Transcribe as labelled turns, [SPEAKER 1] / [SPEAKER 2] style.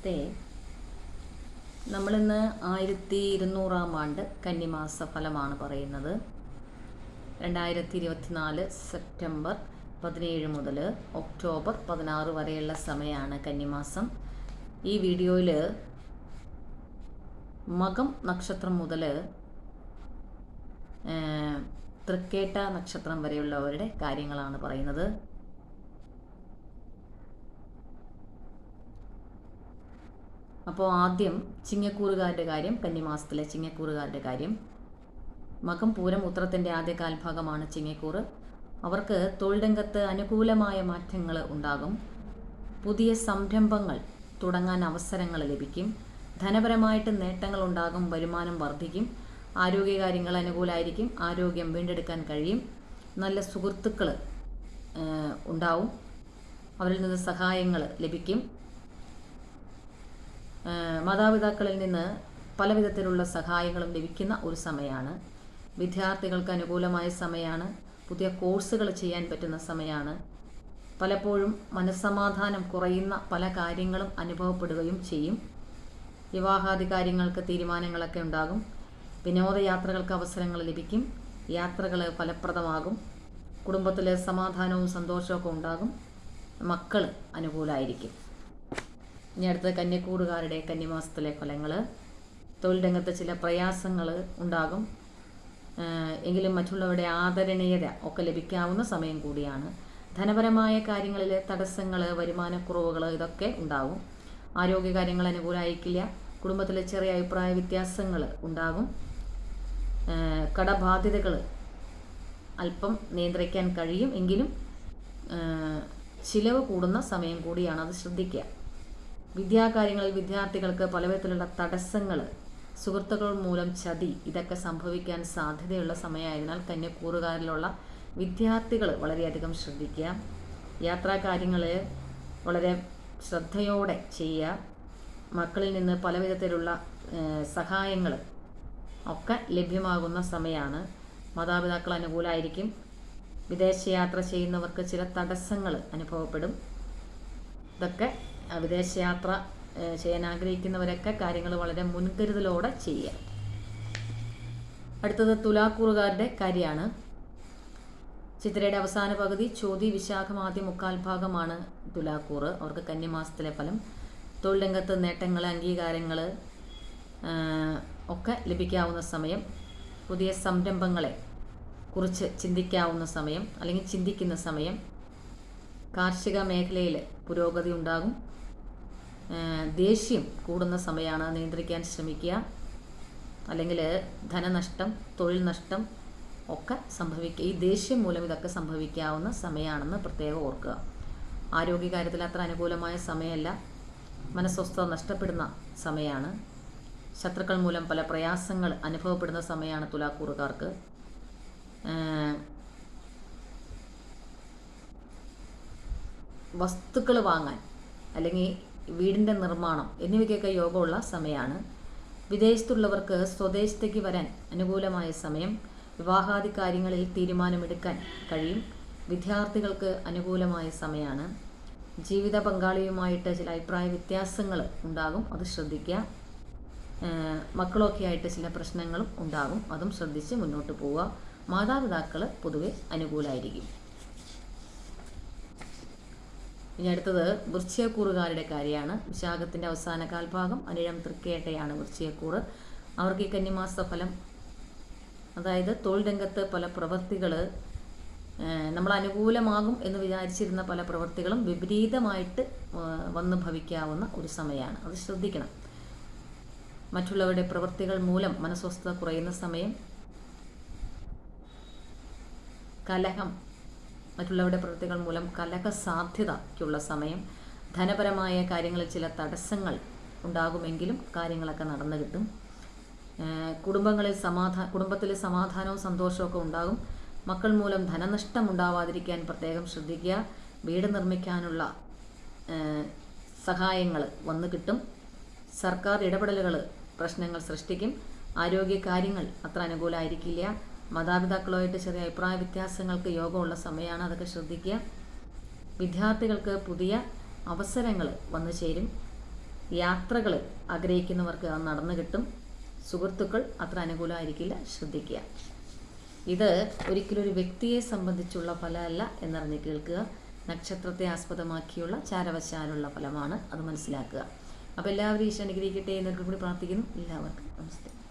[SPEAKER 1] നമസ്തേ. നമ്മളിന്ന് 1200-ാം ആണ്ട് കന്നിമാസ ഫലമാണ് പറയുന്നത്. 2024 സെപ്റ്റംബർ 17 മുതൽ ഒക്ടോബർ 16 വരെയുള്ള സമയമാണ് കന്നിമാസം. ഈ വീഡിയോയിൽ മകം നക്ഷത്രം മുതൽ തൃക്കേട്ട നക്ഷത്രം വരെയുള്ളവരുടെ കാര്യങ്ങളാണ് പറയുന്നത്. അപ്പോൾ ആദ്യം ചിങ്ങക്കൂറുകാരുടെ കാര്യം, കന്നിമാസത്തിലെ ചിങ്ങക്കൂറുകാരുടെ കാര്യം. മകം പൂരം ഉത്രത്തിൻ്റെ ആദ്യ കാൽഭാഗമാണ് ചിങ്ങക്കൂറ്. അവർക്ക് തൊഴിൽ രംഗത്ത് അനുകൂലമായ മാറ്റങ്ങൾ ഉണ്ടാകും. പുതിയ സംരംഭങ്ങൾ തുടങ്ങാൻ അവസരങ്ങൾ ലഭിക്കും. ധനപരമായിട്ട് നേട്ടങ്ങൾ ഉണ്ടാകും. വരുമാനം വർദ്ധിക്കും. ആരോഗ്യകാര്യങ്ങൾ അനുകൂലമായിരിക്കും. ആരോഗ്യം വീണ്ടെടുക്കാൻ കഴിയും. നല്ല സുഹൃത്തുക്കൾ ഉണ്ടാവും. അവരിൽ നിന്ന് സഹായങ്ങൾ ലഭിക്കും. മാതാപിതാക്കളിൽ നിന്ന് പല വിധത്തിലുള്ള സഹായങ്ങളും ലഭിക്കുന്ന ഒരു സമയമാണ്. വിദ്യാർത്ഥികൾക്ക് അനുകൂലമായ സമയമാണ്. പുതിയ കോഴ്സുകൾ ചെയ്യാൻ പറ്റുന്ന സമയമാണ്. പലപ്പോഴും മനസ്സമാധാനം കുറയുന്ന പല കാര്യങ്ങളും അനുഭവപ്പെടുകയും ചെയ്യും. വിവാഹാദി കാര്യങ്ങൾക്ക് തീരുമാനങ്ങളൊക്കെ ഉണ്ടാകും. വിനോദയാത്രകൾക്ക് അവസരങ്ങൾ ലഭിക്കും. യാത്രകൾ ഫലപ്രദമാകും. കുടുംബത്തിൽ സമാധാനവും സന്തോഷമൊക്കെ ഉണ്ടാകും. മക്കൾ അനുകൂലമായിരിക്കും. ഇനി അടുത്ത കന്യക്കൂറുകാരുടെ കന്നിമാസത്തിലെ ഫലങ്ങൾ. തൊഴിൽ രംഗത്ത് ചില പ്രയാസങ്ങൾ ഉണ്ടാകും. എങ്കിലും മറ്റുള്ളവരുടെ ആദരണീയത ഒക്കെ ലഭിക്കാവുന്ന സമയം കൂടിയാണ്. ധനപരമായ കാര്യങ്ങളിലെ തടസ്സങ്ങൾ, വരുമാനക്കുറവുകൾ ഇതൊക്കെ ഉണ്ടാകും. ആരോഗ്യകാര്യങ്ങൾ അനുകൂലമായിരിക്കില്ല. കുടുംബത്തിലെ ചെറിയ അഭിപ്രായ വ്യത്യാസങ്ങൾ ഉണ്ടാകും. കടബാധ്യതകൾ അല്പം നിയന്ത്രിക്കാൻ കഴിയും. എങ്കിലും ചിലവ് കൂടുന്ന സമയം കൂടിയാണ്. അത് ശ്രദ്ധിക്കുക. വിദ്യാകാര്യങ്ങളിൽ വിദ്യാർത്ഥികൾക്ക് പലവിധത്തിലുള്ള തടസ്സങ്ങൾ, സുഹൃത്തുക്കൾ മൂലം ചതി, ഇതൊക്കെ സംഭവിക്കാൻ സാധ്യതയുള്ള സമയമായതിനാൽ കന്യക്കൂറുകാരിലുള്ള വിദ്യാർത്ഥികൾ വളരെയധികം ശ്രദ്ധിക്കുക. യാത്രാകാര്യങ്ങൾ വളരെ ശ്രദ്ധയോടെ ചെയ്യുക. മക്കളിൽ നിന്ന് പലവിധത്തിലുള്ള സഹായങ്ങൾ ഒക്കെ ലഭ്യമാകുന്ന സമയമാണ്. മാതാപിതാക്കൾ അനുകൂലമായിരിക്കും. വിദേശയാത്ര ചെയ്യുന്നവർക്ക് ചില തടസ്സങ്ങൾ അനുഭവപ്പെടും. ഇതൊക്കെ വിദേശയാത്ര ചെയ്യാൻ ആഗ്രഹിക്കുന്നവരൊക്കെ കാര്യങ്ങൾ വളരെ മുൻകരുതലോടെ ചെയ്യുക. അടുത്തത് തുലാക്കൂറുകാരുടെ കാര്യമാണ്. ചിത്രയുടെ അവസാന പകുതി, ചോതി, വിശാഖം ആദ്യ മുക്കാൽ ഭാഗമാണ് തുലാക്കൂറ്. അവർക്ക് കന്നിമാസത്തിലെ ഫലം. തൊഴിൽ രംഗത്ത് നേട്ടങ്ങൾ, അംഗീകാരങ്ങൾ ഒക്കെ ലഭിക്കാവുന്ന സമയം. പുതിയ സംരംഭങ്ങളെ കുറിച്ച് ചിന്തിക്കാവുന്ന സമയം അല്ലെങ്കിൽ ചിന്തിക്കുന്ന സമയം. കാർഷിക മേഖലയിൽ പുരോഗതി ഉണ്ടാകും. ദേഷ്യം കൂടുന്ന സമയമാണ്. നിയന്ത്രിക്കാൻ ശ്രമിക്കുക. അല്ലെങ്കിൽ ധനനഷ്ടം, തൊഴിൽ നഷ്ടം ഒക്കെ സംഭവിക്കുക. ഈ ദേഷ്യം മൂലം ഇതൊക്കെ സംഭവിക്കാവുന്ന സമയമാണെന്ന് പ്രത്യേകം ഓർക്കുക. ആരോഗ്യകാര്യത്തിൽ അത്ര അനുകൂലമായ സമയമല്ല. മനസ്വസ്ഥത നഷ്ടപ്പെടുന്ന സമയമാണ്. ശത്രുക്കൾ മൂലം പല പ്രയാസങ്ങൾ അനുഭവപ്പെടുന്ന സമയമാണ് തുലാക്കൂറുകാർക്ക്. വസ്തുക്കൾ വാങ്ങാൻ അല്ലെങ്കിൽ വീടിൻ്റെ നിർമ്മാണം എന്നിവയ്ക്കൊക്കെ യോഗമുള്ള സമയമാണ്. വിദേശത്തുള്ളവർക്ക് സ്വദേശത്തേക്ക് വരാൻ അനുകൂലമായ സമയം. വിവാഹാദി കാര്യങ്ങളിൽ തീരുമാനമെടുക്കാൻ കഴിയും. വിദ്യാർത്ഥികൾക്ക് അനുകൂലമായ സമയമാണ്. ജീവിത പങ്കാളിയുമായിട്ട് ചില അഭിപ്രായ വ്യത്യാസങ്ങൾ ഉണ്ടാകും. അത് ശ്രദ്ധിക്കുക. മക്കളൊക്കെ ആയിട്ട് ചില പ്രശ്നങ്ങളും ഉണ്ടാകും. അതും ശ്രദ്ധിച്ച് മുന്നോട്ട് പോവുക. മാതാപിതാക്കൾ പൊതുവെ അനുകൂലമായിരിക്കും. ഇനി അടുത്തത് വൃശ്ചികക്കൂറുകാരുടെ കാര്യമാണ്. വിശാഖത്തിൻ്റെ അവസാന കാൽഭാഗം, അനിഴം തൃക്കേട്ടയാണ് വൃശ്ചികക്കൂറ്. അവർക്ക് ഈ കന്നിമാസ ഫലം, അതായത് തൊഴിൽ രംഗത്ത് പല പ്രവൃത്തികൾ നമ്മൾ അനുകൂലമാകും എന്ന് വിചാരിച്ചിരുന്ന പല പ്രവൃത്തികളും വിപരീതമായിട്ട് വന്ന് ഭവിക്കാവുന്ന ഒരു സമയമാണ്. അത് ശ്രദ്ധിക്കണം. മറ്റുള്ളവരുടെ പ്രവൃത്തികൾ മൂലം മനസ്വസ്ഥത കുറയുന്ന സമയം. കലഹം, മറ്റുള്ളവരുടെ പ്രവൃത്തികൾ മൂലം കലഹ സാധ്യതയ്ക്കുള്ള സമയം. ധനപരമായ കാര്യങ്ങളിൽ ചില തടസ്സങ്ങൾ ഉണ്ടാകുമെങ്കിലും കാര്യങ്ങളൊക്കെ നടന്നു കിട്ടും. കുടുംബത്തിൽ സമാധാനവും സന്തോഷമൊക്കെ ഉണ്ടാകും. മക്കൾ മൂലം ധനനഷ്ടം ഉണ്ടാവാതിരിക്കാൻ പ്രത്യേകം ശ്രദ്ധിക്കുക. വീട് നിർമ്മിക്കാനുള്ള സഹായങ്ങൾ വന്നു കിട്ടും. സർക്കാർ ഇടപെടലുകൾ പ്രശ്നങ്ങൾ സൃഷ്ടിക്കും. ആരോഗ്യകാര്യങ്ങൾ അത്ര അനുകൂലമായിരിക്കില്ല. മാതാപിതാക്കളുമായിട്ട് ചെറിയ അഭിപ്രായ വ്യത്യാസങ്ങൾക്ക് യോഗമുള്ള സമയമാണ്. അതൊക്കെ ശ്രദ്ധിക്കുക. വിദ്യാർത്ഥികൾക്ക് പുതിയ അവസരങ്ങൾ വന്നു ചേരും. യാത്രകൾ ആഗ്രഹിക്കുന്നവർക്ക് അത് നടന്നു കിട്ടും. സുഹൃത്തുക്കൾ അത്ര അനുകൂലമായിരിക്കില്ല, ശ്രദ്ധിക്കുക. ഇത് ഒരിക്കലും ഒരു വ്യക്തിയെ സംബന്ധിച്ചുള്ള ഫലമല്ല എന്നറിഞ്ഞ് കേൾക്കുക. നക്ഷത്രത്തെ ആസ്പദമാക്കിയുള്ള ചാരവശാലുള്ള ഫലമാണ്, അത് മനസ്സിലാക്കുക. അപ്പോൾ എല്ലാവരും ഈശ്വരൻ അനുഗ്രഹിക്കട്ടെ എന്നൊക്കെ കൂടി പ്രാർത്ഥിക്കുന്നു. എല്ലാവർക്കും നമസ്തേ.